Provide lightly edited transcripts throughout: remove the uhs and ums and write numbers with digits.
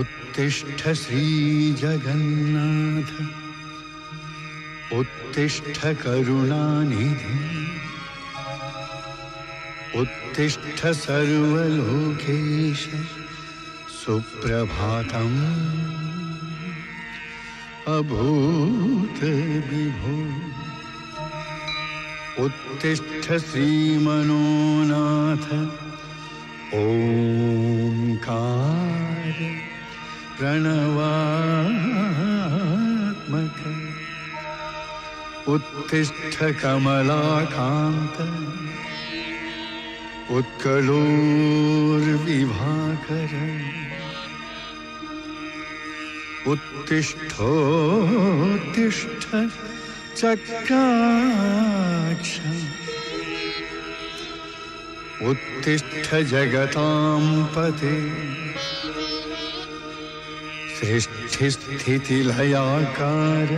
उत्तिष्ठ श्रीजगन्नाथ उत्तिष्ठ करुणानिधि उत्तिष्ठ सर्वलोकेश सुप्रभातम् अभूत विभो उत्तिष्ठ श्रीमनोनाथ ओंकार प्रणवात्मक उत्तिष्ठ कमलाकांत उत्कलोर्विभाकर उत्तिष्ठोत्तिष्ठ चक्राक्ष उत्तिष्ठ जगतां पते सृष्टिस्थितिलयाकार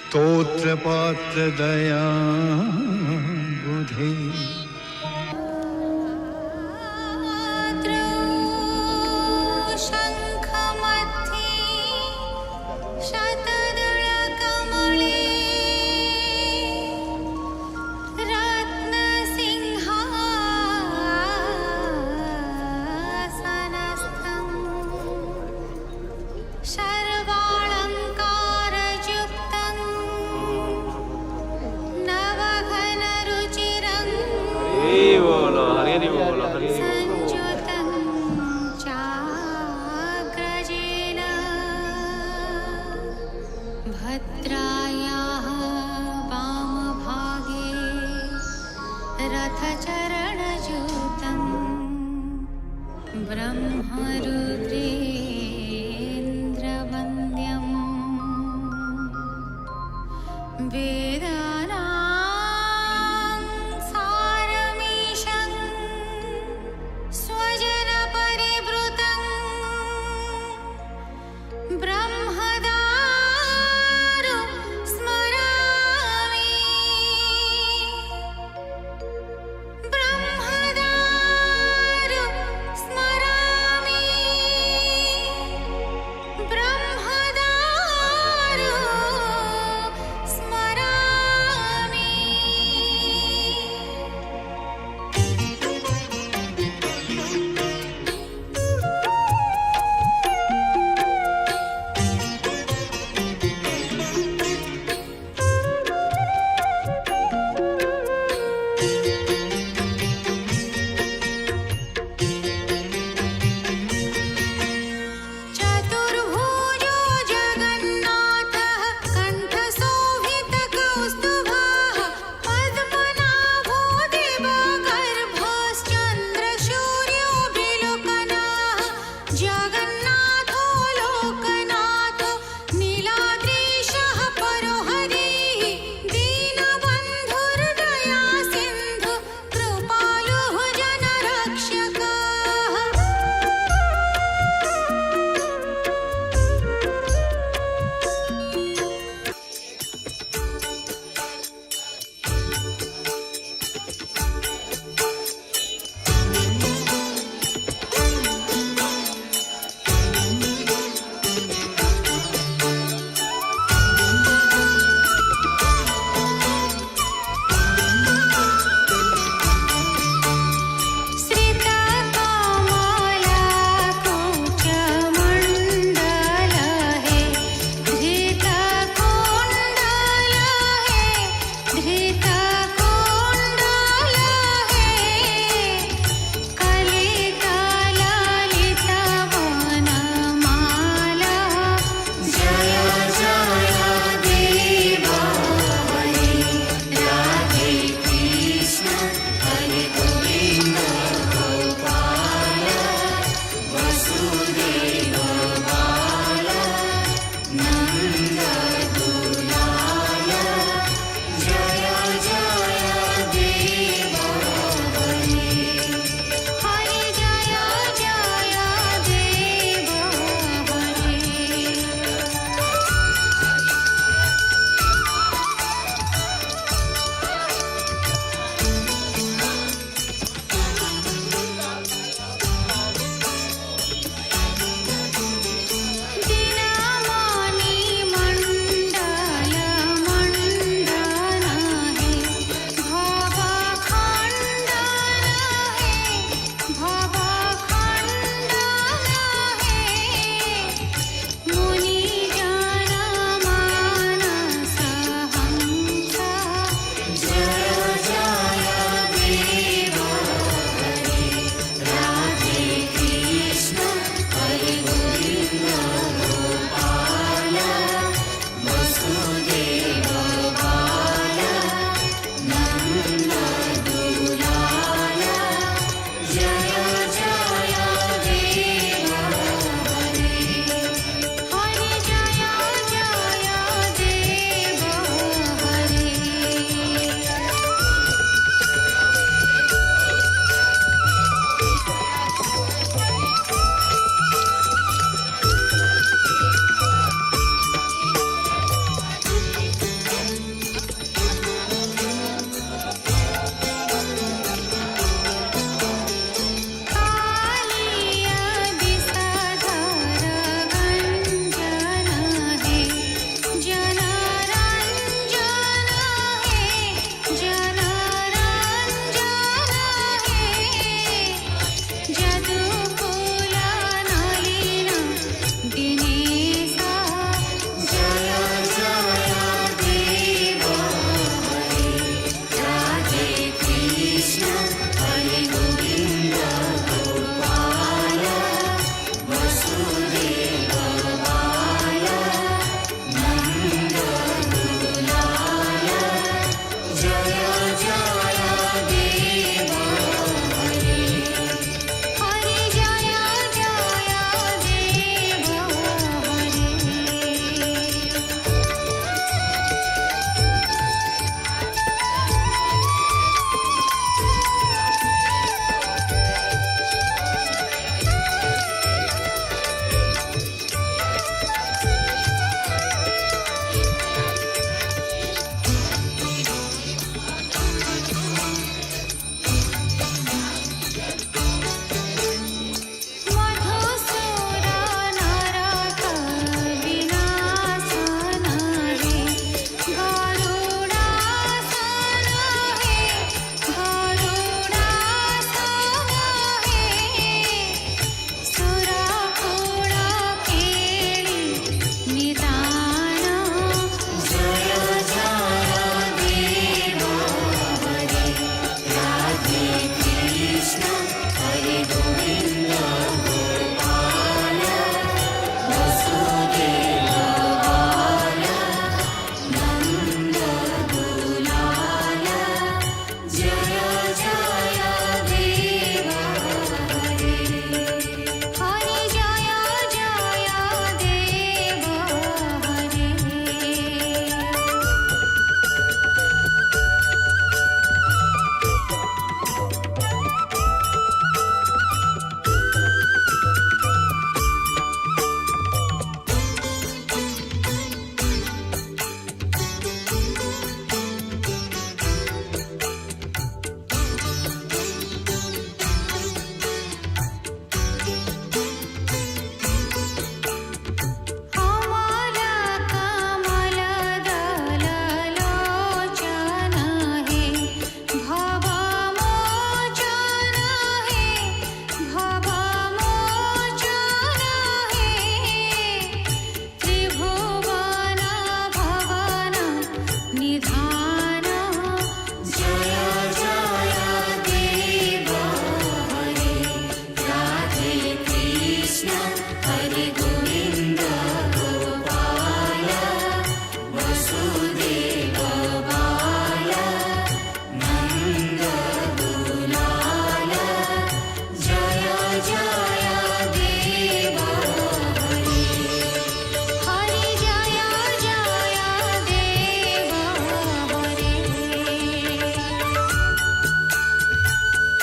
स्तोत्रपात्रदया बुधे भद्रायाः वामभागे रथचरणयुतं ब्रह्मरुद्रेन्द्रवन्द्यं वेदानां सारमीशं स्वजनपरिवृतं ब्रह्मदा स्मरामि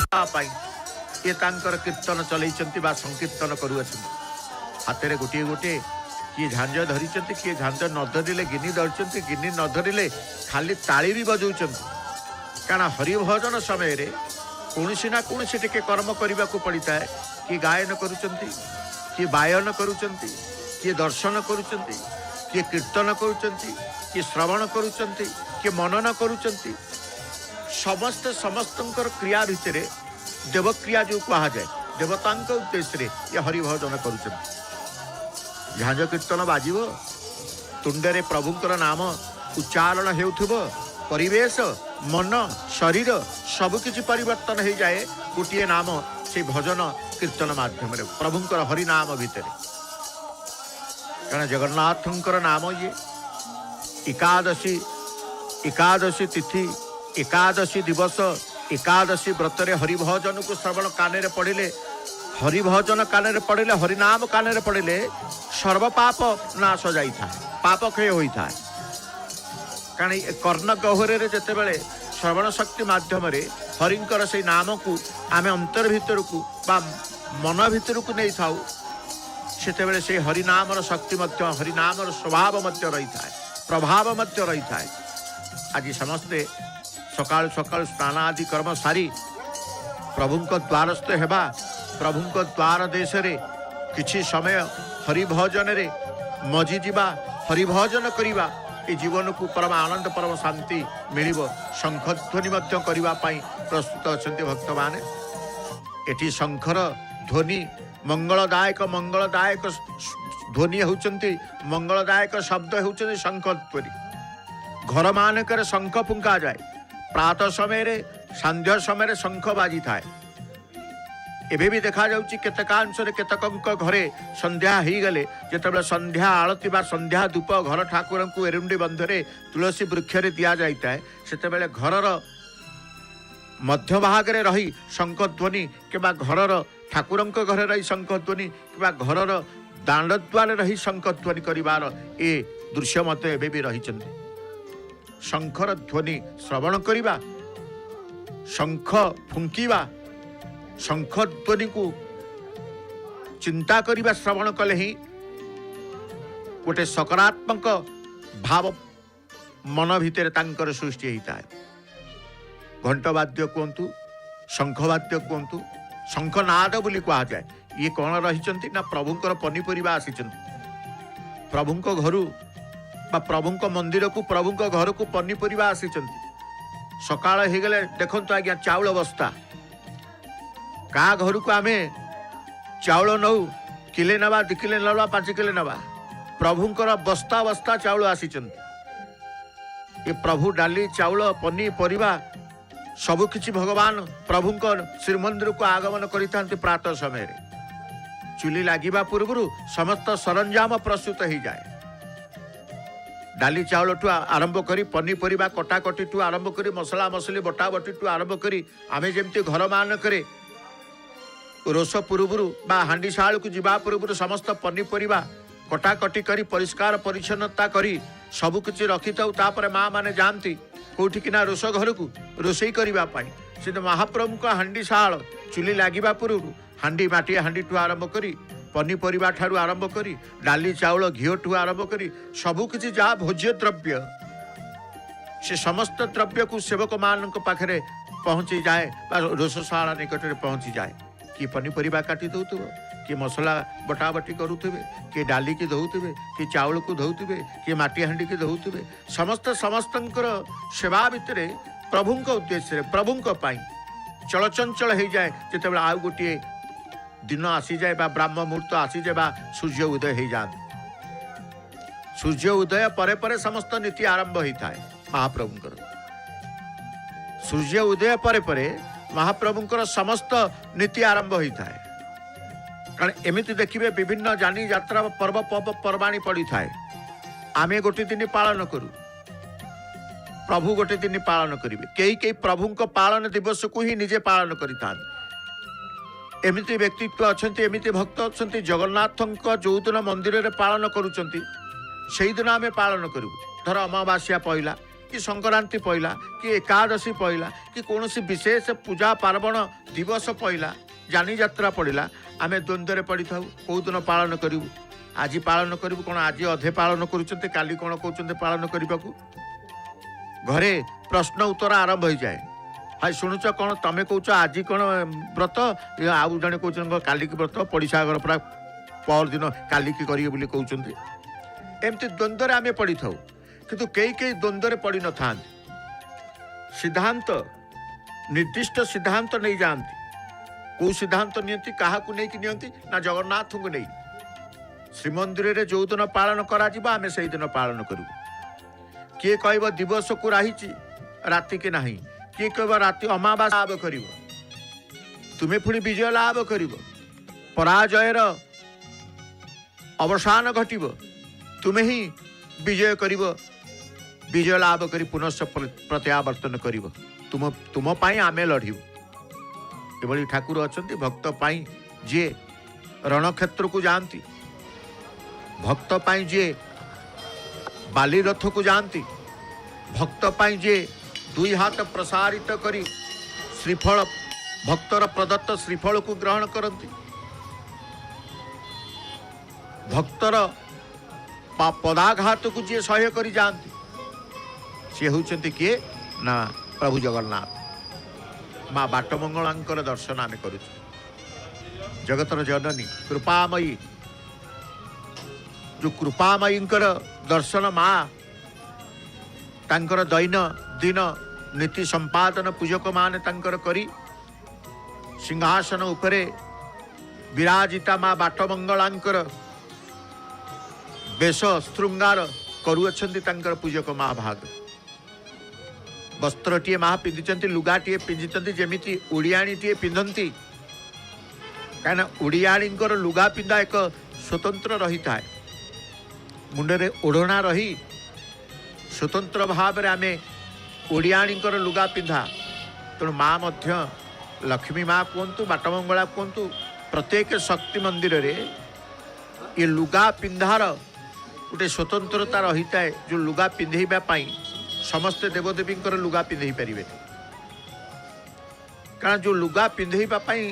ये तांकर कीर्तन चलैछन्ति बा संकीर्तन करुअछन्ति हाथ में गोटे गोटे किए झांझ धरी किए झांझ न धरिले गिनी धरछन्ति गिनी न धरिले खाली ताली भी बजाउछन्ति कारण हरिभजन समय रे कौनसी ना कौनसी टिके कर्म करने को पड़ता है किए गायन करुचंती किए वायन करुचंती किए दर्शन करुचंती किए कीर्तन करुचंती किए श्रवण करुचंती किए मनन करुचंती समस्त समस्तंकर क्रिया भितर देवक्रिया जो कहा जाए देवतांक उद्देश्य ये हरिभजन करुचंती झांझ कीर्तन बाजिबो तुंडरे प्रभुंकर नाम उच्चारण हेउथुबो परिवेश मन शरीर सबकिछि परिवर्तन हो जाए गोटे नाम से भजन कीर्तन माध्यम प्रभुंकर हरिनाम भितर कारण जगन्नाथंकर नाम ये एकादशी एकादशी तिथि एकादशी दिवस एकादशी व्रतरे हरिभजन को श्रवण काने पढ़िले हरिभजन काने पढ़िले हरिनाम काने पढ़िले सर्वपाप नाश जाई था पाप क्षय होता है कारण कर्ण गहरे जितेबले श्रवण शक्ति माध्यम हरिंकर से नाम को आम अंतर भितर को मन भितर को नहीं था से से हरिनामर शक्ति हरिनामर स्वभाव रही है प्रभाव रही है आज समस्ते सकाल सकाल स्नान आदि कर्म सारी प्रभु द्वारस्थ हेबा प्रभु द्वार देश रे किछि समय हरिभजन रे मजी जीवा हरिभजन करिबा ए जीवन को परम आनंद परम शांति मिल शंखध्वनि करने प्रस्तुत अच्छा भक्त मैंने एटी शंखर ध्वनि मंगलदायक ध्वनि होती मंगलदायक शब्द होती शंख ध्वनि घर मानक शंख फुंका जाए प्रातः समय सांध्य समय शंख बाजी थाए एबे भी देखा जाउची केतकांश केतक घरे संध्या हो गले जिते संध्या आलती बा संध्या धूप घर ठाकुर को एरुंडी बंधरे तुलसी वृक्ष दि जाए से घरर मध्य भाग रे रही शंखध्वनि कि घरर ठाकुर घर रही शंखध्वनि कि घरर दांड द्वार रही शंखध्वनि करिवार ए दृश्य मत एबे भी रही शंखर ध्वनि श्रवण करिबा शंख फुंकीबा शंखध्वनि को चिंता करिबा श्रवण कले ही गोटे सकारात्मक भाव मन भितर तांकर सृष्टि होता है घंटवाद्य कहतु शंखवाद्य कहतु शंखनाद बोली कहा जाए ये कौन रही ना प्रभुंकर पनीपरिया आसी प्रभुंक घर बा प्रभुंक मंदिर को प्रभुंक घर को पनीपरिया आसी सकाळ हो गले देखु आज्ञा चाउल बस्ता का घर को आमे चाउल नौ किले नवा 2 किले नवा 5 किले नवा प्रभुंकर बस्ता बस्ता चाउल आसी ये प्रभु डाली चाउल पनीपरिया सबकिछि भगवान प्रभुंक श्रीमंदिर को आगमन करिथांति प्रातः समय चुली लागिबा पूर्व समस्त सरंजाम प्रस्तुत हो जाए डाली चाउल ठू आरंभ करी पनीपरिया कटाकटी ठू आरंभ करी मसला मसली बटा बटी ठू आरंभ करी आमे जेमती घर मानक रोष पूर्व बा हांडीशाल को जीवा पूर्व समस्त पनीपरिया कटाकटी करी परिष्कार परिच्छन्नता करी सबु किछि रखी थाउ तापर माँ माने जानती कोठी किना रोष घर को रोषई करिबा पाई से महाप्रभु का हांडीशाल चुली लागिबा पूर्व हांडी माटी हांडी ठू आरंभ करी पनीपरिया ठारू आरंभ करी डाली चाउल घीओ ठू आरंभ करी सबु किछि जहा भोज्य द्रव्य से समस्त द्रव्य को सेवक मान पाखे पहुंची जाए रोषशाला निकट में पहुंची जाए किए पनीपरिया काटी दौथुब किए मसला बटा बटी करुवे किए डाली की धोउथिबे किए चाउल को धोउथिबे किए माटी हांडी की धोउथिबे समस्त समस्तंकर सेवा भितर प्रभुंक उद्देश्य प्रभुंक पाई चलचंचल हो जाए जिते आउ गोटे दिन आसी जाए बा ब्राह्म मुहूर्त आसी जाए बा सूर्य उदय हो जाए सूर्य उदय परे परे समस्त नीति आरंभ होता है महाप्रभुंकर सूर्य उदय परे परे महाप्रभुंकर समस्त नीति आरंभ होता है कारण एमती देखिए विभिन्न जानी यात्रा पर्व पर्वाणी पड़ी थाए आमे गोटे दिन पालन करूँ प्रभु गोटे दिन पालन करेंगे कई प्रभु को पालन दिवस को ही निजे पालन करिता एमती व्यक्तित्व अच्छा एमती भक्त अच्छा जगन्नाथ जो दिन मंदिर में पालन करुँच दिन आम पालन करूँ धर अमावास्या पहला कि संक्रांति पइला कि एकादशी पइला कि कौन विशेष पूजा पार्वण दिवस पइला जानी यात्रा पड़िला आमे द्वंद्व पड़ी था कौ दिन पालन करूँ आज पालन करूँ कौन आज अधे पालन करुँच काली कौन कहते पालन करने को घरे प्रश्न उत्तर आरंभ हो जाए हाई शुणुच कौन तमें कौच आज कौन व्रत आउ जड़े कौन काली व्रत पड़िशा घर पूरा पर दिन काली की करेंगे कहते एमती द्वंद्व आम पड़ी था किंतु कई कई द्वंद्व पड़ी न था सिद्धांत निर्दिष्ट सिद्धांत नहीं जाती कौ सिद्धांत नियंती क्या नहीं ना जगन्नाथ को नहीं श्रीमंदिर रे जो दिन पालन करा आमे से दिन पालन करूँ किए कह दिवस को राही राति के नहीं किए कह राति अमावास लाभ कर तुम्हें पुणी विजय लाभ कर पराजयर अवसान घट तुम्हें ही विजय कर विजय लाभ कर पुनश्च प्रत्यावर्तन कर तुम पाई आमे लड़ू एभली ठाकुर अच्छा भक्त पाई जे रणक्षेत्र को जाती भक्त पाई जे बाली रथ को जाती भक्त पाई जे दुई हाथ प्रसारित करी श्रीफल भक्तर प्रदत्त श्रीफल को ग्रहण करती भक्तर पदाघात को जी सह्य करी जाती सी होती किए ना प्रभु जगन्नाथ माँ बाटमंगलांकर दर्शन आम करूँ जगतर जननी कृपामयी जो कृपामयी दर्शन माँ तांकर दैन दिन नीति संपादन पूजक मान तांकर करी सिंहासन उपरे विराजिता माँ बाटमंगलांकर बेश श्रृंगार करुअछंती तांकर पूजक माँ भाग वस्त्रटीए माँ पिंधि लुगाटीए पिंधि जमीती ओडियाणीटीए पिंधती कहीं ओडियाणी लुगा पिंधा एक स्वतंत्र रही था मुंडे ओढ़ना रही स्वतंत्र भाव में आमे ओडियाणी लुगा पिंधा तेणु माँ मध्य लक्ष्मी माँ कहतु बाटमंगला कहतु प्रत्येक शक्ति मंदिर रे ये लुगा पिंधार गोटे स्वतंत्रता रही है जो लुगा पिंधेवाई समस्ते देवदेवी लुगा पिंधे पारे कारण जो लुगा पिंधेवाई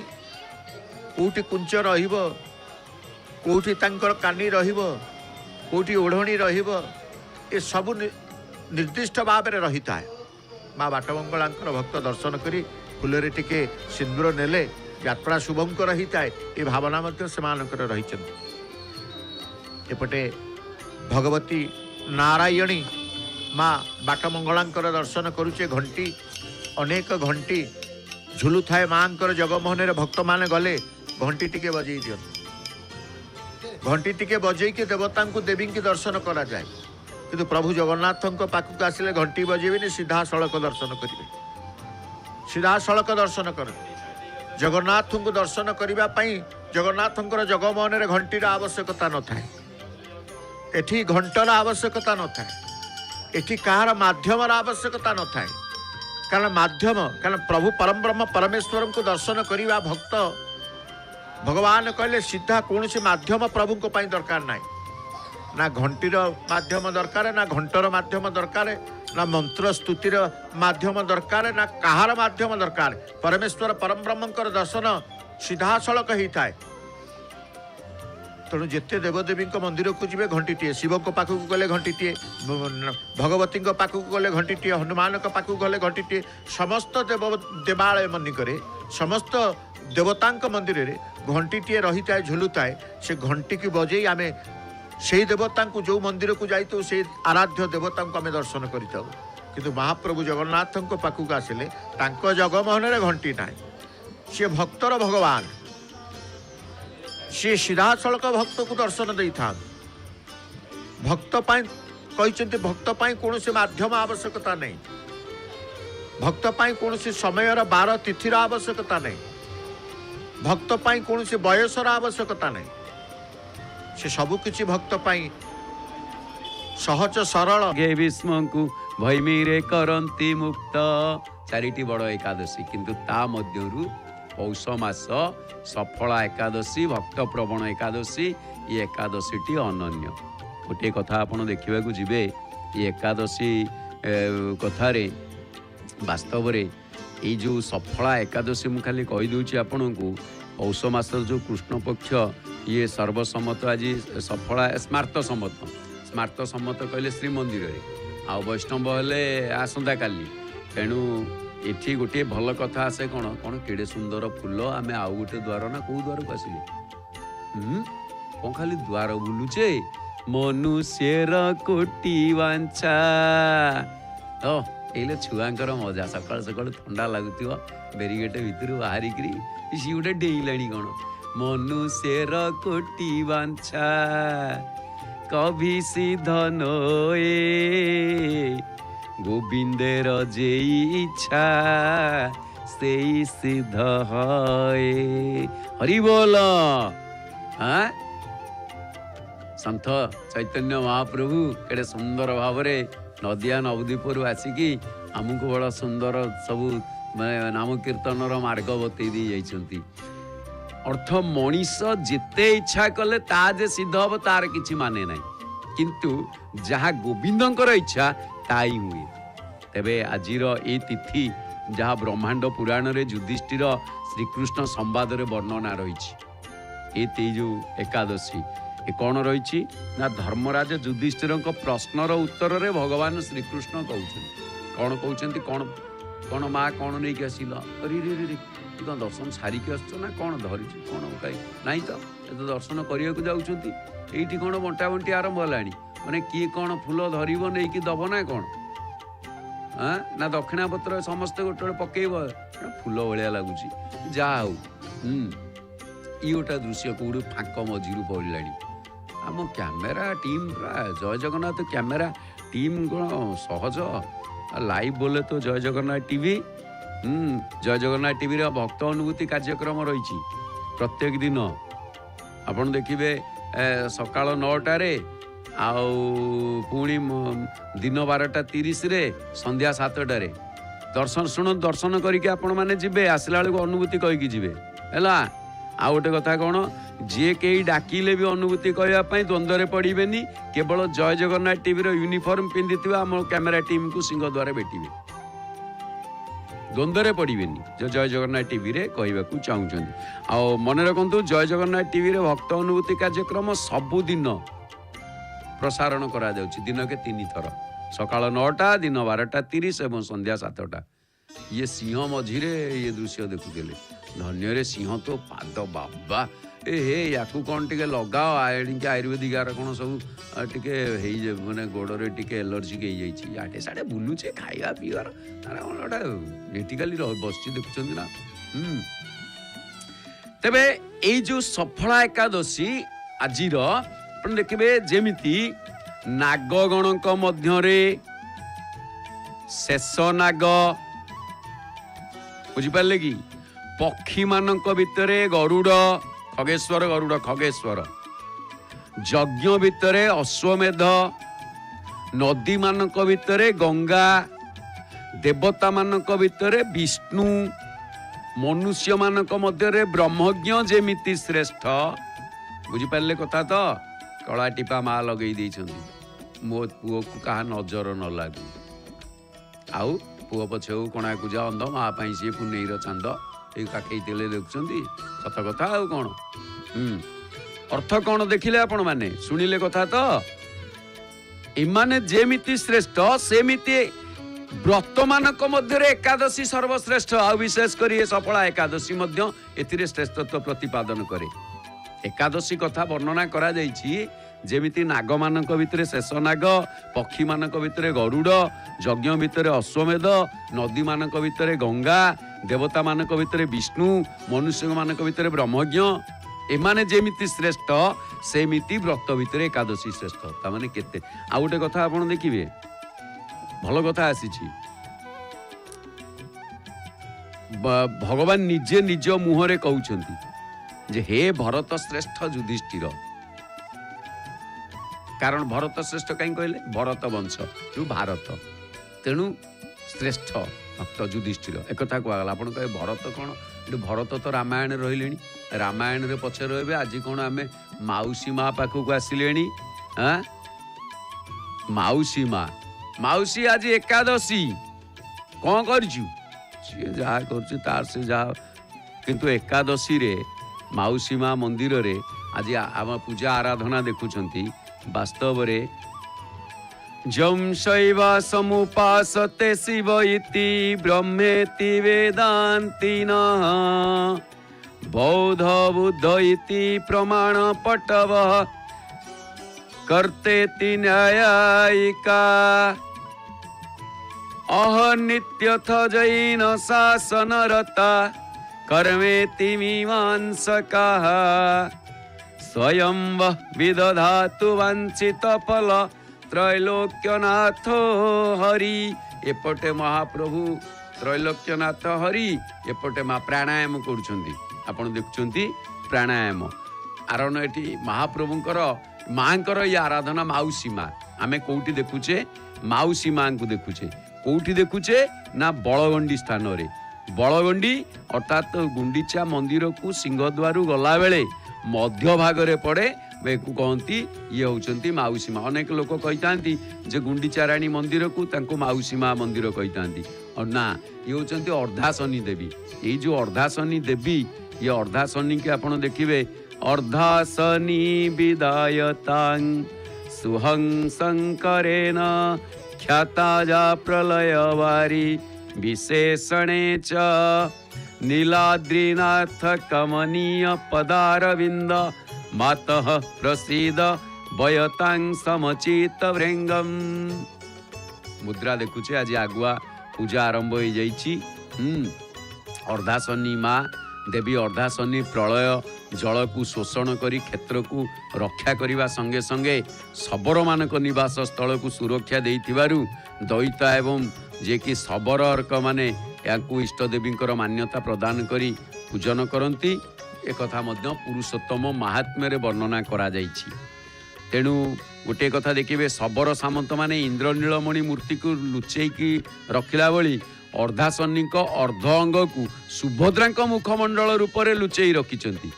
कौटी कुंच रौटी कानी रोटी ओढ़णी ये सब निर्दिष्ट भाव में रही है माँ बाटमंगला भक्त दर्शन करी फूलरे टिके सिंदूर नेले यात्रा शुभंकर रही है ये भावना रही एपटे भगवती नारायणी माँ बाटमंगला दर्शन करुचे घंटी अनेक घंटी झुलु थाए माँ जगमोहन भक्त माने गले घंटी टिके बजे दियंती घंटी टिके बजे के देवता को देवी की दर्शन करा जाए किंतु प्रभु जगन्नाथ पाखक आसिले घंटी बजेबे सीधा सड़क दर्शन करेंगे सीधा सड़क दर्शन कर जगन्नाथ को दर्शन करने जगन्नाथ जगमोहन घंटीर आवश्यकता न थाए एठी घंटर आवश्यकता न थाए एठी कहार माध्यम आवश्यकता न थाए कारण माध्यम कारण प्रभु परम ब्रह्म परमेश्वर को दर्शन करने भक्त भगवान कहले सीधा कौन से माध्यम प्रभु को दरकार ना ना घंटीर माध्यम दरकार ना घंटर माध्यम दरकार ना मंत्र स्तुतिर माध्यम दरकार ना कहार माध्यम दरकार परमेश्वर परम ब्रह्म दर्शन सीधा सड़क होता है तेणु जिते देवदेवी मंदिर को जी घंटीटे शिव को पाखक गले घंटीटे भगवती पाखक गले घंटीटे हनुमान पाखक गले घंटीटे समस्त देवालय मनिकरे समस्त देवता मंदिर रे घंटीटे रही था झुलू थाए से घंटी की बजे आम से देवता को जो मंदिर को जाइए से आराध्य देवता को आम दर्शन करूँ किंतु महाप्रभु जगन्नाथ पाखक आसिले जगमोहन घंटी ना सी भक्तर भगवान सी सीधा सड़क भक्त को दर्शन दे था भक्त कहते भक्त कौन से माध्यम आवश्यकता नहीं भक्त कौन से समय बार तिथि आवश्यकता नहीं भक्त कौन से बयसर आवश्यकता नहीं से सबकिछि भक्त सहज सरल भीष्म को भैमीरे करंती मुक्त चारिटी बड़ एकादशी किंतु ता मध्यरु पौष मास सफला एकादशी भक्त प्रवण एकादशी ये एकादशी टी अनन्य गोटे कथा आपण देखा जी ये एकादशी कथारे वास्तव रे ये जो सफला एकादशी मु खाली कहीदे आपण को पौष मास जो कृष्ण पक्ष ये सर्वसम्मत आज सफला स्मार्त सम्मत कहले श्रीमंदिर रे आ वैष्णव हेले आसंता काली तेणु एठी गोटे भल कथा आसे कौन कौन केड़े सुंदर फूल आमे आउ गोटे द्वार ना कौ द्वार को आसिले कौन खाली द्वार बुलुचे मनुष्यर कोटी वांछा ओ एले छुआंकर मजा सकाल सकाल ठंडा लगुथिव बेरीगेट भितर बाहरिकी सी गोटे डेइलाणी कौन मनुष्यर कोटी वांछा कभी सिद्ध नोए गोविंदेर जे इच्छा से सिद्ध है हरि बोल। हाँ संत चैतन्य महाप्रभु केड़े सुंदर भाव नदिया नवदीपुर आसिकी आमको बड़ा सुंदर सबू नाम कीर्तन मार्ग बतई दी जाइछंती। अर्थ मनीष जिते इच्छा कले ता जे सिद्ध हम तार किछि माने ना किंतु जहाँ गोविंदंकर इच्छा ताई हुए। तेबे आजिर ए तिथि जहाँ ब्रह्मांड पुराण रे युधिष्ठिर श्रीकृष्ण संवाद रे वर्णना रही ए जो एकादशी ए कौन रही ना धर्मराज युधिष्ठिर प्रश्नर उत्तर रे भगवान श्रीकृष्ण कहते कौन कहते कौन कौन माँ कौन नहीं आसिल अरे रे रे कौन दर्शन सारिकी आस ना कौन धरी कौन कहीं ना तो ये दर्शन करने को जाऊँगी ये कौन बंटा बंटी आरंभ है मैंने किए कौन फूल धरब नहीं कि दब ना कौन हाँ ना दक्षिणा पत्र समस्ते गोटे पकईब फूल भाया लगुच जा गोटा दृश्य कौट फाक मझी पड़ा आम कैमेरा टीम जय जगन्नाथ कैमेरा टीम कौन सहज लाइव बोले तो जय जगन्नाथ टीवी जय जगन्नाथ टीवी रे भक्त अनुभूति कार्यक्रम रही प्रत्येक दिन आपन देखिए सकाल 9टारे पुणी दिन 12:30 रे संध्या 7टारे दर्शन शुण दर्शन करके आपण मैंने जीवे आसला बेलू अनुभूति कहीकि जीवे है। आ गोटे कथा कौन जी कई डाकिले भी अनुभूति कहवाई द्वंद्व पड़ेनि केवल जय जगन्नाथ टीवी यूनिफॉर्म पिंधि आम कैमेरा टीम को सिंह द्वारा भेटिए द्वंद्व पड़ेनि जो जय जगन्नाथ टीवी रे कहवाक चाहूँगी। आ मन रखु जय जगन्नाथ टीवी रे भक्त अनुभूति कार्यक्रम सबुदिन प्रसारण करा दिन के 3 थर सकाल 9टा दिन 12:30 और संध्या 7टा ये सिंह मझीरे ये दृश्य देखुले धन्य रे सिंह तो पाद बाबा ए हे याकू कौन टे लगाओ एणिके आयुर्वेदिक आर कौन सब टे मानने गोड़े टे एलर्जिक हो जाए साढ़े बुलूचे खाଇବା पिबार तार कौन गोटे नेटिकाली बस देखुं ना। तेबे ये जो सफला एकादशी आजिर देखिए जेमिति नागगणक मध्यरे शेष नाग बुझिपारे कि पक्षी मानक भितरे गरुड़ खगेश्वर यज्ञ भितरे अश्वमेध नदी मानक भितरे गंगा देवता मानक भितरे विष्णु मनुष्य मानक मध्यरे ब्रह्मज्ञ जेमिति श्रेष्ठ बुझिपारे कथा तो कला टीपा माँ लगे मो पुओ को कहा नजर न लगू आउ पुओ पछे कणा को जा अंध माँ सी पुनईर चांद ये काकई तेले देखुं सत कथा आउ कौन अर्थ कौन देखिले आपण माने शुणिले कथा तो इमाने जेमिति श्रेष्ठ सेमिति व्रत मानक मध्य एकादशी सर्वश्रेष्ठ आ विशेष कर सफला एकादशी मध्य एथिरे श्रेष्ठत्व प्रतिपादन करे। एकादशी कथा वर्णना करा जाइछि जेमिति नाग मानक भितरे शेष नाग पक्षी मानक भितरे गरुड़ यज्ञ भितरे अश्वमेध नदी मानक भितरे गंगा देवता मानक भितरे विष्णु मनुष्य मानक भितरे ब्रह्मज्ञ एमाने जेमिति श्रेष्ठ सेमिति व्रत भितरे एकादशी श्रेष्ठ तामाने केते। आ गोटे कथा आपण देखिबे भल कथा आसीछि भगवान निजे निज मुहरे कहउछंती जे हे भरत श्रेष्ठ युधिष्ठिर कारण भरत श्रेष्ठ कहीं कहले भरत वंश जो भारत तेणु श्रेष्ठ भक्त युधिष्ठिर एक कथा कहगला आप कहे भरत कौन ये भरत तो रामायण रही रामायण रे पछे रहे आज कौन आम मौसी माँ पाखक आसिले हाँ मौसी माँ ମାଉସୀ ଆଜି ଏକାଦଶୀ କ'ଣ କରିଛୁ? ସିଏ ଯାହା କରୁଛି ତାର ସେ ଯାହା, କିନ୍ତୁ ଏକାଦଶୀରେ ମାଉସୀ ମା ମନ୍ଦିରରେ ଆଜି ଆମ ପୂଜା ଆରାଧନା ଦେଖୁଛନ୍ତି। ବାସ୍ତବରେ ଯଂ ଶୈବ ସମୁପାସତେ ଶିବ ଇତି ବ୍ରହ୍ମେତି ବେଦାନ୍ତିନଃ ବୌଦ୍ଧ ବୁଦ୍ଧ ଇତି ପ୍ରମାଣ ପଟବ କର୍ତେତି ନ୍ୟାୟିକା ଅହନିତ୍ୟଥ ଜୈନ ଶାସନରତା କର୍ମେତି ମୀମାଂସକାଃ ସ୍ୱୟଂ ବିଦଧାତୁ ବାଞ୍ଛିତ ଫଲ ତ୍ରୈଲୋକ୍ୟନାଥ ହରି। ଏପଟେ ମହାପ୍ରଭୁ ତ୍ରୈଲୋକ୍ୟନାଥ ହରି, ଏପଟେ ମା ପ୍ରାଣାୟାମ କରୁଛନ୍ତି। ଆପଣ ଦେଖୁଛନ୍ତି ପ୍ରାଣାୟାମ। କାରଣ ଏଠି ମହାପ୍ରଭୁଙ୍କର ମାଙ୍କର ଇଏ ଆରାଧନା ମାଉସୀ ମା। ଆମେ କୋଉଠି ଦେଖୁଛେ? ମାଉସୀ ମାଙ୍କୁ ଦେଖୁଛେ। କୋଉଠି ଦେଖୁଛେ? ନା ବଳଗଣ୍ଡି ସ୍ଥାନରେ। ବଳଗଣ୍ଡି ଅର୍ଥାତ୍ ଗୁଣ୍ଡିଚା ମନ୍ଦିରକୁ ସିଂହଦ୍ୱାରରୁ ଗଲାବେଳେ ମଧ୍ୟ ଭାଗରେ ପଡ଼େ, ଏକୁ କହନ୍ତି ଇଏ ହେଉଛନ୍ତି ମାଉସୀ ମା। ଅନେକ ଲୋକ କହିଥାନ୍ତି ଯେ ଗୁଣ୍ଡିଚା ରାଣୀ ମନ୍ଦିରକୁ ତାଙ୍କୁ ମାଉସୀ ମା ମନ୍ଦିର କହିଥାନ୍ତି। ନା, ଇଏ ହେଉଛନ୍ତି ଅର୍ଦ୍ଧାଶନୀ ଦେବୀ। ଏଇ ଯେଉଁ ଅର୍ଦ୍ଧାଶନୀ ଦେବୀ, ଇଏ ଅର୍ଦ୍ଧାଶନୀକି ଆପଣ ଦେଖିବେ ଅର୍ଦ୍ଧାଶନୀ ବିଦାୟତାଂ ସୁହଂ ଶଙ୍କରେଣ ଖ୍ୟାତାଜା ପ୍ରଳୟବାରୀ ବିଶେଷଣେ ଚ ନୀଳାଦ୍ରିନାଥ କମନୀୟ ପଦାରବିନ୍ଦ ମାତଃ ପ୍ରସିଦ ବୟତାଂ ସମଚିତ ଭୃଙ୍ଗମ୍। ମୁଦ୍ରା ଦେଖୁଛେ ଆଜି ଆଗୁଆ ପୂଜା ଆରମ୍ଭ ହୋଇଯାଇଛି। ଅର୍ଦ୍ଧାଶନୀ ମା ଦେବୀ ଅର୍ଦ୍ଧାଶନୀ ପ୍ରଳୟ ଜଳକୁ ଶୋଷଣ କରି କ୍ଷେତ୍ରକୁ ରକ୍ଷା କରିବା ସଙ୍ଗେ ସଙ୍ଗେ ଶବରମାନଙ୍କ ନିବାସ ସ୍ଥଳକୁ ସୁରକ୍ଷା ଦେଇଥିବାରୁ ଦଇତା ଏବଂ ଯିଏକି ଶବରମାନେ ୟାଙ୍କୁ ଇଷ୍ଟଦେବୀଙ୍କର ମାନ୍ୟତା ପ୍ରଦାନ କରି ପୂଜନ କରନ୍ତି। ଏକଥା ମଧ୍ୟ ପୁରୁଷୋତ୍ତମ ମାହାତ୍ମ୍ୟରେ ବର୍ଣ୍ଣନା କରାଯାଇଛି। ତେଣୁ ଗୋଟିଏ କଥା ଦେଖିବେ, ଶବର ସାମନ୍ତମାନେ ଇନ୍ଦ୍ରନୀଳମଣି ମୂର୍ତ୍ତିକୁ ଲୁଚେଇକି ରଖିଲା ଭଳି ଅର୍ଦ୍ଧାଶନୀଙ୍କ ଅର୍ଦ୍ଧ ଅଙ୍ଗକୁ ସୁଭଦ୍ରାଙ୍କ ମୁଖମଣ୍ଡଳ ରୂପରେ ଲୁଚେଇ ରଖିଛନ୍ତି।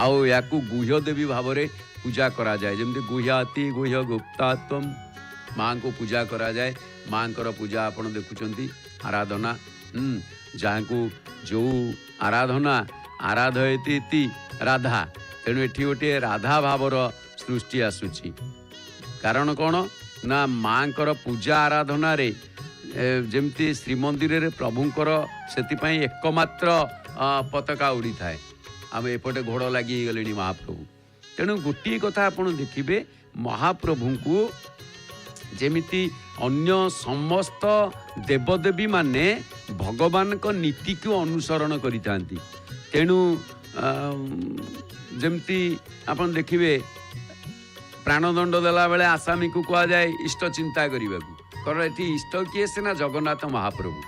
ଆଉ ୟାକୁ ଗୁହ୍ୟ ଦେବୀ ଭାବରେ ପୂଜା କରାଯାଏ। ଯେମିତି ଗୁହ୍ୟାତି ଗୁହ୍ୟ ଗୁପ୍ତାତ୍ୱମ୍ ମାଙ୍କୁ ପୂଜା କରାଯାଏ। ମାଙ୍କର ପୂଜା ଆପଣ ଦେଖୁଛନ୍ତି ଆରାଧନା। ଯାହାକୁ ଯେଉଁ ଆରାଧନା ଆରାଧୟତି ରାଧା, ତେଣୁ ଏଠି ଗୋଟିଏ ରାଧା ଭାବର ସୃଷ୍ଟି ଆସୁଛି। କାରଣ କ'ଣ ନା ମାଙ୍କର ପୂଜା ଆରାଧନାରେ ଯେମିତି ଶ୍ରୀମନ୍ଦିରରେ ପ୍ରଭୁଙ୍କର ସେଥିପାଇଁ ଏକମାତ୍ର ପତାକା ଉଡ଼ିଥାଏ। ଆମେ ଏପଟେ ଘୋଡ଼ ଲାଗିଗଲେଣି ମହାପ୍ରଭୁ। ତେଣୁ ଗୋଟିଏ କଥା ଆପଣ ଦେଖିବେ, ମହାପ୍ରଭୁଙ୍କୁ ଯେମିତି ଅନ୍ୟ ସମସ୍ତ ଦେବଦେବୀମାନେ ଭଗବାନଙ୍କ ନୀତିକୁ ଅନୁସରଣ କରିଥାନ୍ତି। ତେଣୁ ଯେମିତି ଆପଣ ଦେଖିବେ ପ୍ରାଣଦଣ୍ଡ ଦେଲାବେଳେ ଆସାମୀକୁ କୁହାଯାଏ ଇଷ୍ଟ ଚିନ୍ତା କରିବାକୁ। କାରଣ ଏଠି ଇଷ୍ଟ କିଏ? ସିନା ଜଗନ୍ନାଥ ମହାପ୍ରଭୁ,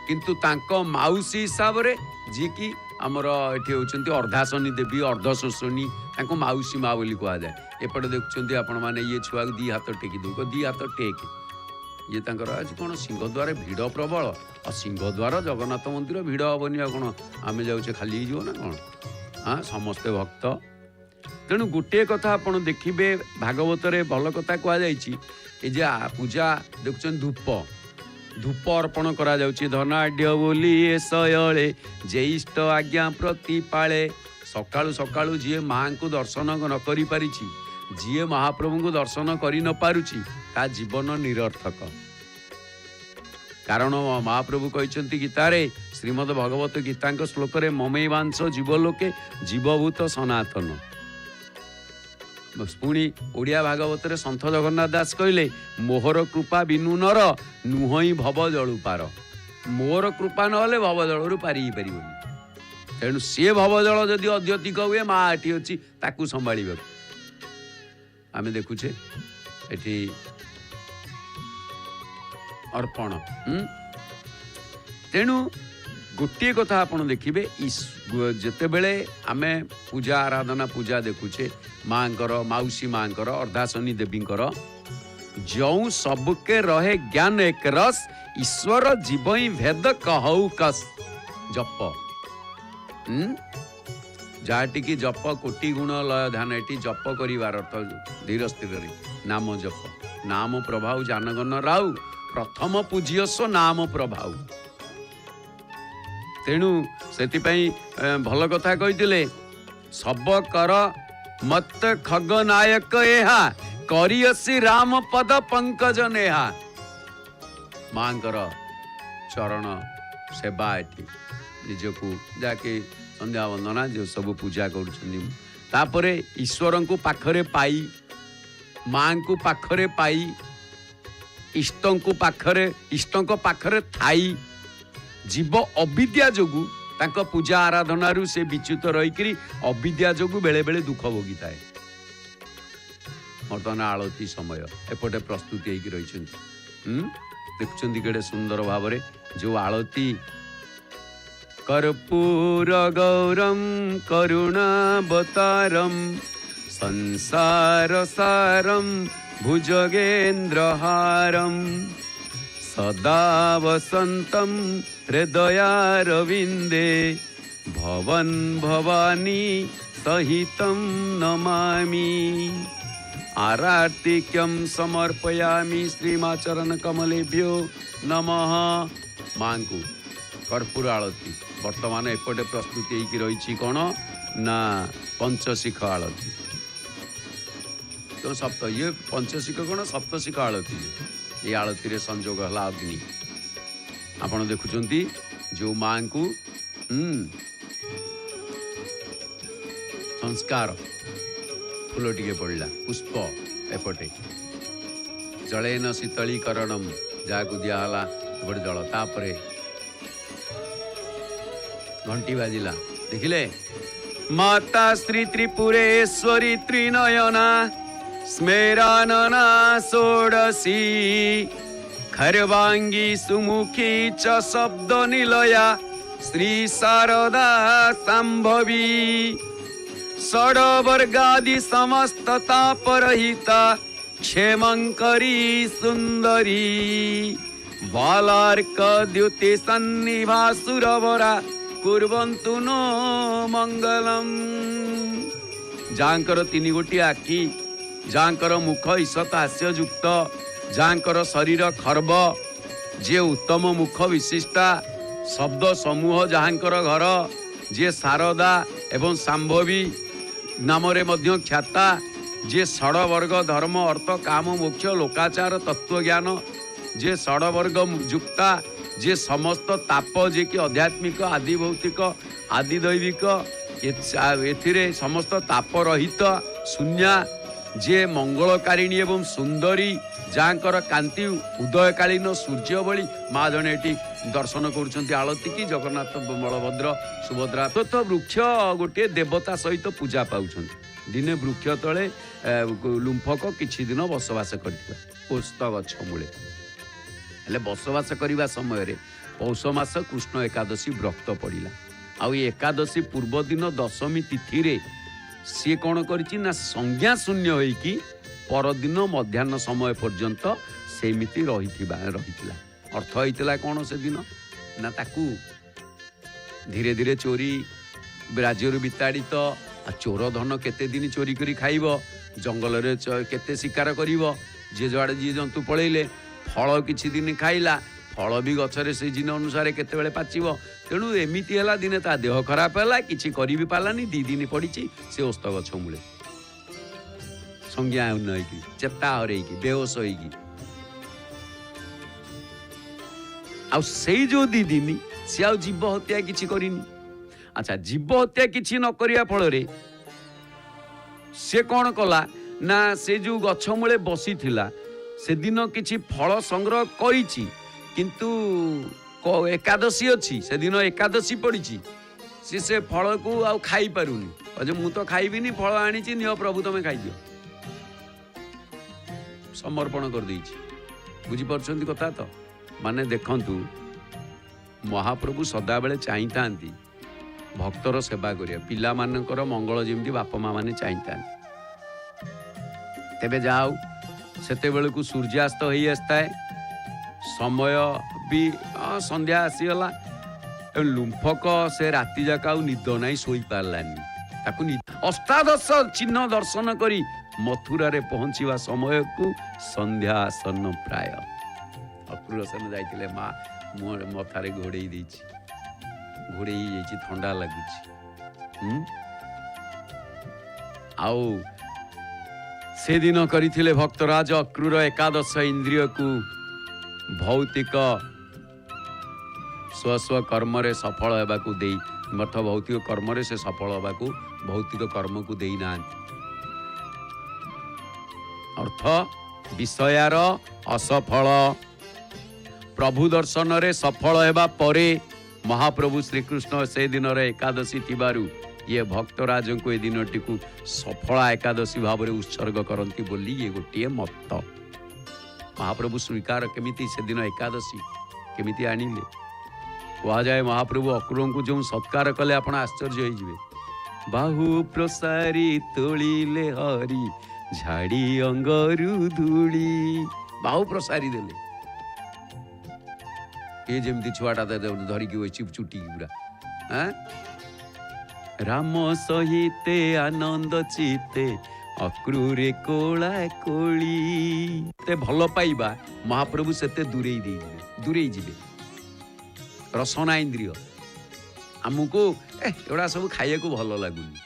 କିନ୍ତୁ ତାଙ୍କ ମାଉସୀ ହିସାବରେ ଯିଏକି ଆମର ଏଠି ହେଉଛନ୍ତି ଅର୍ଦ୍ଧାଶନୀ ଦେବୀ, ଅର୍ଦ୍ଧଶୋଷଣୀ, ତାଙ୍କୁ ମାଉସୀ ମା ବୋଲି କୁହାଯାଏ। ଏପଟେ ଦେଖୁଛନ୍ତି ଆପଣମାନେ ଇଏ ଛୁଆକୁ ଦୁଇ ହାତ ଟେକି ଦେଉ, ଦୁଇ ହାତ ଟେକ୍। ଇଏ ତାଙ୍କର ଆଜି କ'ଣ ସିଂହଦ୍ୱାର ଭିଡ଼ ପ୍ରବଳ। ଆଉ ସିଂହଦ୍ୱାର ଜଗନ୍ନାଥ ମନ୍ଦିର ଭିଡ଼ ହେବନି ଆଉ କ'ଣ ଆମେ ଯାଉଛେ ଖାଲି ହେଇଯିବ ନା କ'ଣ? ସମସ୍ତେ ଭକ୍ତ। ତେଣୁ ଗୋଟିଏ କଥା ଆପଣ ଦେଖିବେ, ଭାଗବତରେ ଭଲ କଥା କୁହାଯାଇଛି। ଏ ଯେ ପୂଜା ଦେଖୁଛନ୍ତି ଧୂପ ଅର୍ପଣ କରାଯାଉଛି। ଧନାଢ୍ୟ ବୋଲି ଏ ଶୟଳେ ଜ୍ୟେଷ୍ଠ ଆଜ୍ଞା ପ୍ରତିପାଳେ। ସକାଳୁ ସକାଳୁ ଯିଏ ମାଙ୍କୁ ଦର୍ଶନ ନ କରିପାରିଛି, ଯିଏ ମହାପ୍ରଭୁଙ୍କୁ ଦର୍ଶନ କରି ନ ପାରୁଛି, ତା ଜୀବନ ନିରର୍ଥକ। କାରଣ ମହାପ୍ରଭୁ କହିଛନ୍ତି ଗୀତାରେ, ଶ୍ରୀମଦ ଭଗବତ ଗୀତାଙ୍କ ଶ୍ଲୋକରେ ମମୈବାଂଶ ଜୀବଲୋକେ ଜୀବଭୂତ ସନାତନ। ପୁଣି ଓଡ଼ିଆ ଭାଗବତରେ ସନ୍ଥ ଜଗନ୍ନାଥ ଦାସ କହିଲେ, ମୋହର କୃପା ବିନୁ ନର ନୁହଁ ଭବ ଜଳୁ ପାର। ମୋର କୃପା ନହେଲେ ଭବ ଜଳରୁ ପାରି ହେଇପାରିବନି। ତେଣୁ ସିଏ ଭବ ଜଳ ଯଦି ଅତ୍ୟଧିକ ହୁଏ, ମା ଏଠି ଅଛି ତାକୁ ସମ୍ଭାଳିବାକୁ। ଆମେ ଦେଖୁଛେ ଏଠି ଅର୍ପଣ। ତେଣୁ ଗୋଟିଏ କଥା ଆପଣ ଦେଖିବେ, ଯେତେବେଳେ ଆମେ ପୂଜା ଆରାଧନା ପୂଜା ଦେଖୁଛେ ମାଙ୍କର, ମାଉସୀ ମାଙ୍କର, ଅର୍ଦ୍ଧାଶନୀ ଦେବୀଙ୍କର, ଯେଉଁ ସବୁକେ ରହେ ଜ୍ଞାନ ଏକ ରସ ଈଶ୍ୱର ଜୀବଇ ଭେଦ କହଉ କସ। ଜପ ଯାହାଟିକି ଜପ କୋଟି ଗୁଣ ଲୟ ଧ୍ୟାନ। ଏଠି ଜପ କରିବାର ଅର୍ଥ ଧୀର ସ୍ଥିରରେ ନାମ ଜପ। ନାମ ପ୍ରଭାଉ ଜାନଗନ ରାଉ ପ୍ରଥମ ପୂଜ୍ୟସ ନାମ ପ୍ରଭାବ। ତେଣୁ ସେଥିପାଇଁ ଭଲ କଥା କହିଥିଲେ, ସବ କର ମତ ଖଗ ନାୟକ ଏହା କରିଅସି ରାମ ପଦ ପଙ୍କଜ ନେହା। ମାଙ୍କର ଚରଣ ସେବା ଏଠି ନିଜକୁ ଯାହାକି ସନ୍ଧ୍ୟା ବନ୍ଦନା ଯେଉଁ ସବୁ ପୂଜା କରୁଛନ୍ତି, ତାପରେ ଈଶ୍ୱରଙ୍କୁ ପାଖରେ ପାଇ, ମାଙ୍କୁ ପାଖରେ ପାଇ, ଇଷ୍ଟଙ୍କ ପାଖରେ ଥାଇ ଜୀବ ଅବିଦ୍ୟା ଯୋଗୁଁ ତାଙ୍କ ପୂଜା ଆରାଧନାରୁ ସେ ବିଚ୍ୟୁତ ରହିକିରି ଅବିଦ୍ୟା ଯୋଗୁଁ ବେଳେବେଳେ ଦୁଃଖ ଭୋଗିଥାଏ। ବର୍ତ୍ତମାନ ଆଳତୀ ସମୟ ଏପଟେ ପ୍ରସ୍ତୁତି ହେଇକି ରହିଛନ୍ତି। ଦେଖୁଛନ୍ତି କେଡ଼େ ସୁନ୍ଦର ଭାବରେ ଯେଉଁ ଆଳତୀ। କର୍ପୂର ଗୌରମ କରୁଣାବତାରମ୍ ସଂସାର ସାରମ୍ ଭୁଜଗେନ୍ଦ୍ରହାରମ୍ ସଦା ବସନ୍ତಂ ହୃଦୟାରବିନ୍ଦେ ଭବନ୍ ଭବାନୀ ସହିତಂ ନମାମି। ଆରାର୍ତିକ୍ୟಂ ସମର୍ପୟାମି ଶ୍ରୀମାଚରଣ କମଲେଭ୍ୟୋ ନମଃ। ମାଙ୍କୁ କର୍ପୂର ଆଳତୀ ବର୍ତ୍ତମାନ ଏପଟେ ପ୍ରସ୍ତୁତି ହେଇକି ରହିଛି କ'ଣ ନା ପଞ୍ଚଶିଖ ଆଳତୀ। ଇଏ ପଞ୍ଚଶିଖ କ'ଣ ସପ୍ତଶିଖ ଆଳତୀ। ଏ ଆଳତୀରେ ସଂଯୋଗ ହେଲା ଅଗ୍ନି। ଆପଣ ଦେଖୁଛନ୍ତି ଯେଉଁ ମାଙ୍କୁ ସଂସ୍କାର ଫୁଲ ଟିକେ ପଡ଼ିଲା, ପୁଷ୍ପ ଏପଟେ ଜଳେନ ଶୀତଳୀକରଣମ୍ ଯାହାକୁ ଦିଆହେଲା ଏପଟେ ଜଳ, ତାପରେ ଘଣ୍ଟି ବାଜିଲା। ଦେଖିଲେ ମାତା ଶ୍ରୀ ତ୍ରିପୁରେଶ୍ୱରୀ ତ୍ରିନୟନା ସ୍ମେରାନନା ଷୋଡ଼ଶୀ ଖର୍ବାଙ୍ଗୀ ସୁମୁଖୀ च ଶବ୍ଦ ନିଲୟା ଶ୍ରୀ ଶାରଦା ସାମ୍ଭବୀ ଷଡ଼ବର୍ଗାଦି ସମସ୍ତ ତାପରହିତା କ୍ଷେମଙ୍କରୀ ସୁନ୍ଦରୀ ବାଲାର୍କ ଦ୍ୟୁତି ସନ୍ନିଭା ସୁରବରା କୁର୍ବନ୍ତୁ नो ମଙ୍ଗଲମ୍। ଯାହାଙ୍କର ତିନି ଗୋଟି ଆଖି, ଯାହାଙ୍କର ମୁଖ ଈଶତ ହାସ୍ୟଯୁକ୍ତ, ଯାହାଙ୍କର ଶରୀର ଖର୍ବ, ଯିଏ ଉତ୍ତମ ମୁଖ ବିଶିଷ୍ଟା, ଶବ୍ଦ ସମୂହ ଯାହାଙ୍କର ଘର, ଯିଏ ଶାରଦା ଏବଂ ସାମ୍ଭବୀ ନାମରେ ମଧ୍ୟ ଖ୍ୟାତା, ଯିଏ ଷଡ଼ବର୍ଗ ଧର୍ମ ଅର୍ଥ କାମ ମୋକ୍ଷ ଲୋକାଚାର ତତ୍ତ୍ୱଜ୍ଞାନ, ଯିଏ ଷଡ଼ବର୍ଗ ଯୁକ୍ତା, ଯିଏ ସମସ୍ତ ତାପ, ଯିଏକି ଆଧ୍ୟାତ୍ମିକ ଆଦି ଭୌତିକ ଆଦି ଦୈବିକ ଏଥିରେ ସମସ୍ତ ତାପ ରହିତ ଶୂନ୍ୟା, ଯିଏ ମଙ୍ଗଳକାରିଣୀ ଏବଂ ସୁନ୍ଦରୀ, ଯାହାଙ୍କର କାନ୍ତି ଉଦୟକାଳୀନ ସୂର୍ଯ୍ୟ ଭଳି। ମା ଜଣେ ଏଠି ଦର୍ଶନ କରୁଛନ୍ତି ଆଳତୀ କି ଜଗନ୍ନାଥ ବଳଭଦ୍ର ସୁଭଦ୍ରା। ତ ବୃକ୍ଷ ଗୋଟିଏ ଦେବତା ସହିତ ପୂଜା ପାଉଛନ୍ତି। ଦିନେ ବୃକ୍ଷ ତଳେ ଲୁମ୍ଫକ କିଛି ଦିନ ବସବାସ କରିଥିଲା ଓସ୍ତ ଗଛ ମୂଳେ। ହେଲେ ବସବାସ କରିବା ସମୟରେ ପୌଷ ମାସ କୃଷ୍ଣ ଏକାଦଶୀ ବ୍ରତ ପଡ଼ିଲା। ଆଉ ଏ ଏକାଦଶୀ ପୂର୍ବ ଦିନ ଦଶମୀ ତିଥିରେ ସିଏ କ'ଣ କରିଛି ନା ସଂଜ୍ଞା ଶୂନ୍ୟ ହୋଇକି ପରଦିନ ମଧ୍ୟାହ୍ନ ସମୟ ପର୍ଯ୍ୟନ୍ତ ସେମିତି ରହିଥିଲା। ଅର୍ଥ ହେଇଥିଲା କ'ଣ ସେଦିନ ନା ତାକୁ ଧୀରେ ଧୀରେ ଚୋରି ରାଜ୍ୟରୁ ବିତାଡ଼ିତ। ଚୋର ଧନ କେତେ ଦିନ ଚୋରି କରି ଖାଇବ, ଜଙ୍ଗଲରେ କେତେ ଶିକାର କରିବ, ଯିଏ ଯୁଆଡ଼େ ଯିଏ ଜନ୍ତୁ ପଳେଇଲେ, ଫଳ କିଛି ଦିନ ଖାଇଲା, ଫଳ ବି ଗଛରେ ସିଜିନ ଅନୁସାରେ କେତେବେଳେ ପାଚିବ। ତେଣୁ ଏମିତି ହେଲା, ଦିନେ ତା ଦେହ ଖରାପ ହେଲା, କିଛି କରି ବି ପାରିଲାନି, 2 ଦିନ ପଡ଼ିଛି ସେ ଓସ୍ତ ଗଛ ମୂଳେ ସଂଜ୍ଞା ହେଇକି ଚେତା ହରେଇକି ବେହୋସ ହେଇକି। ଆଉ ସେଇ ଯେଉଁ 2 ଦିନ ସେ ଆଉ ଜୀବ ହତ୍ୟା କିଛି କରିନି। ଆଚ୍ଛା, ଜୀବ ହତ୍ୟା କିଛି ନ କରିବା ଫଳରେ ସେ କ'ଣ କଲା ନା ସେ ଯେଉଁ ଗଛ ମୂଳେ ବସିଥିଲା ସେଦିନ କିଛି ଫଳ ସଂଗ୍ରହ କରିଛି, କିନ୍ତୁ ଏକାଦଶୀ ଅଛି, ସେଦିନ ଏକାଦଶୀ ପଡ଼ିଛି, ସେ ଫଳକୁ ଆଉ ଖାଇପାରୁନି। ଯେ ମୁଁ ତ ଖାଇବିନି, ଫଳ ଆଣିଛି, ନିଅ ପ୍ରଭୁ ତମେ ଖାଇଦିଅ, ସମର୍ପଣ କରିଦେଇଛି। ବୁଝିପାରୁଛନ୍ତି କଥା ତ? ମାନେ ଦେଖନ୍ତୁ, ମହାପ୍ରଭୁ ସଦାବେଳେ ଚାହିଁଥାନ୍ତି ଭକ୍ତର ସେବା କରିବା, ପିଲାମାନଙ୍କର ମଙ୍ଗଳ ଯେମିତି ବାପା ମା ମାନେ ଚାହିଁଥାନ୍ତି। ତେବେ ଯାହା ହଉ, ସେତେବେଳକୁ ସୂର୍ଯ୍ୟାସ୍ତ ହେଇ ଆସିଥାଏ, ସମୟ ବି ସନ୍ଧ୍ୟା ଆସିଗଲା। ଲୁମ୍ଫକ ସେ ରାତି ଯାକ ଆଉ ନିଦ ନାହିଁ, ଶୋଇପାରିଲାନି। ତାକୁ ଅଷ୍ଟାଦଶ ଚିହ୍ନ ଦର୍ଶନ କରି ମଥୁରାରେ ପହଞ୍ଚିବା ସମୟକୁ ସନ୍ଧ୍ୟା ଆସନ୍ନ ପ୍ରାୟ। ଅକ୍ରୁର ସେନ ଯାଇଥିଲେ ମା ମଥାରେ ଘୋଡ଼େଇ ଦେଇଛି, ଘୋଡ଼େଇ ହେଇଯାଇଛି, ଥଣ୍ଡା ଲାଗୁଛି। ଆଉ ସେଦିନ କରିଥିଲେ ଭକ୍ତରାଜ ଅକ୍ରୁର ଏକାଦଶ ଇନ୍ଦ୍ରିୟକୁ ଭୌତିକ ସ୍ୱ କର୍ମରେ ସଫଳ ହେବାକୁ ଦେଇ, ଅର୍ଥ ଭୌତିକ କର୍ମରେ ସେ ସଫଳ ହେବାକୁ ଭୌତିକ କର୍ମକୁ ଦେଇନାହାନ୍ତି। ଅର୍ଥ ବିଷୟାର ଅସଫଳ, ପ୍ରଭୁ ଦର୍ଶନରେ ସଫଳ ହେବା ପରେ ମହାପ୍ରଭୁ ଶ୍ରୀକୃଷ୍ଣ ସେ ଦିନର ଏକାଦଶୀ ଥିବାରୁ ଇଏ ଭକ୍ତରାଜଙ୍କୁ ଏ ଦିନଟିକୁ ସଫଳା ଏକାଦଶୀ ଭାବରେ ଉତ୍ସର୍ଗ କରନ୍ତି ବୋଲି ଇଏ ଗୋଟିଏ ମତ। ମହାପ୍ରଭୁ ସ୍ୱୀକାର କେମିତି ସେଦିନ ଏକାଦଶୀ କେମିତି ଆଣିଲେ? କୁହାଯାଏ ମହାପ୍ରଭୁ ଅକ୍ରୁରଙ୍କୁ ଯେଉଁ ସତ୍କାର କଲେ ଆପଣ ଆଶ୍ଚର୍ଯ୍ୟ ହେଇଯିବେ। ବାହୁ ପ୍ରସାରି ତୋଳିଲେ ହରି ଝାଡ଼ି ଅଙ୍ଗରୁ ଧୂଳି, ବାହୁ ପ୍ରସାରି ଦେଲେ। ଏ ଯେମିତି ଛୁଆଟା ଧରିକି ବସିଛି ଚୁଟିକି ପୁରା। ରାମ ସହିତେ ଆନନ୍ଦ ଚିତେ ଅକ୍ରୁରେ କୋଳା କୋଳି, ଏତେ ଭଲ ପାଇବା ମହାପ୍ରଭୁ ସେତେ ଦୂରେଇ ଯିବେ। ରସନା ଇନ୍ଦ୍ରିୟ ଆମକୁ ଏଗୁଡ଼ା ସବୁ ଖାଇବାକୁ ଭଲ ଲାଗୁନି,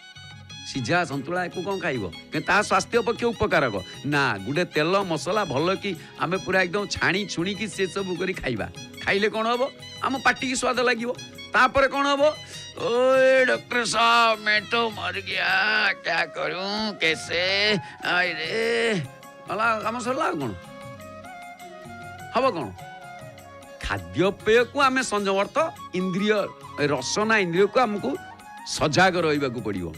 ସିଝା ସନ୍ତୁଳା ୟାକୁ କ'ଣ ଖାଇବ, ତାହା ସ୍ୱାସ୍ଥ୍ୟ ପକ୍ଷେ ଉପକାରକ ନା। ଗୋଟେ ତେଲ ମସଲା ଭଲ କି ଆମେ ପୁରା ଏକଦମ ଛାଣି ଛୁଣିକି ସେସବୁ କରି ଖାଇବା, ଖାଇଲେ କ'ଣ ହବ? ଆମ ପାଟିକି ସ୍ୱାଦ ଲାଗିବ। ତାପରେ କ'ଣ ହବ? ओए डॉक्टर साहब मैं तो मर गया, क्या करूं कैसे, अरे भला काम सरला कौन हम कौन? खाद्यपेय को आम संयमर्थ इंद्रिय रसना इंद्रिय को आमको सजग रहा पड़ो।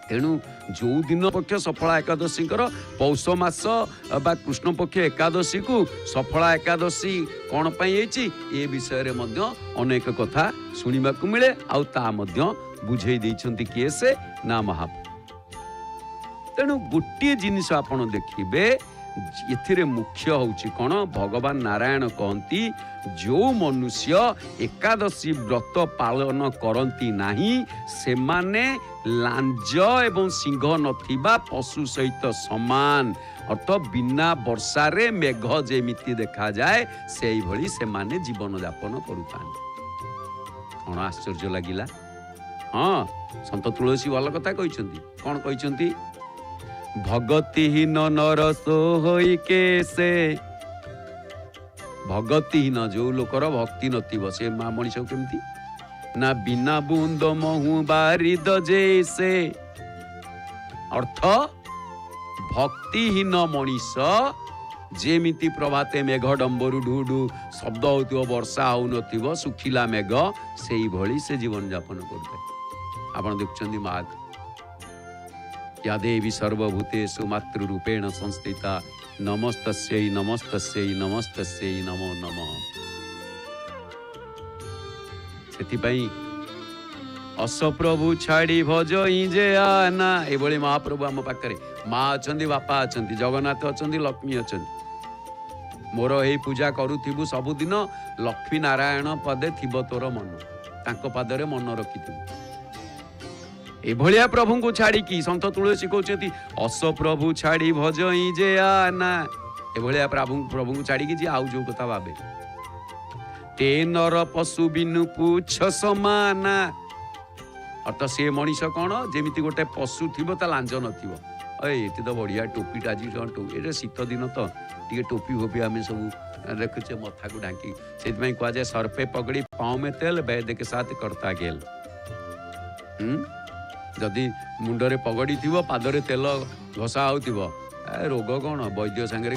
तेणु जो दिन पक्ष सफला एकादशी पौष मास बा कृष्ण पक्ष एकादशी को सफला एकादशी कौन ए विषय रे मध्य अनेक कथा शुणा मिले बुझे देइछंती किए से ना महाप्रभु। तेणु गोटे जिनिस आपण देखिबे एथिरे मुख्य होउची कौन? भगवान नारायण कहती जो मनुष्य एकादशी व्रत पालन करती नहीं से माने लांज एवं सिंह नथिबा पशु सहित समान, अर्थ बिना वर्षा रे मेघ जेमिति देखा जाए से भली से माने जीवन यापन करुतांती। कौन आश्चर्य लगिला? हाँ, संत तुलसी वाला कथा कहते। कौन कहते? भगतिहीन नरस होई कैसे, भगतिहीन जो लोकर भक्ति नथिब से मनीष केमती ना बिना बूंद महु बारिद जैसे, अर्थ भक्तिहीन मनीष जेमिति प्रभाते मेघ डंबरू ढूढू शब्द होतिबो वर्षा हो नथिबो सुखिला मेघ सेई भली से जीवन यापन करते। आपण देखुछंदी मा या देवी सर्वभूतेषु मातृरूपेण संस्थिता नमस्तस्यै नमस्तस्यै नमस्तस्यै नमो नमः। सेथिपाई अस प्रभु छाड़ी भजई जे आना एभली महाप्रभु आम पाखरे माँ अछंती, बापा अछंती, जगन्नाथ अछंती, लक्ष्मी अछंती। मोर एई पूजा करूथिबु सबुदिन लक्ष्मी नारायण पदे थिब तोर मन, तांको पादरे मन रखिथिबु। एभलिया प्रभु को छाड़ी की संत तुलसी कहते अस प्रभु छाड़ी भजई जे आना, एभलिया प्रभु को छाड़ी की आउ जो कथा भावे ते नर पशु बिनु पूछ समाना, अर्थ से मनीष कौन जेमिति गोटे पशु थी लांज नथिबो। ये तो बढ़िया टोपीटा आज ये शीत दिन तो टे टोपी फोपी आम सब रखुचे मथा को ढांकी से कहुए सर पे पगड़ी पाँव में तेल वैद्य के साथ करता गेल। जदि मुंडरे पगड़ी थी पादरे तेल घसा हो रोग कौन वैद्य सांगे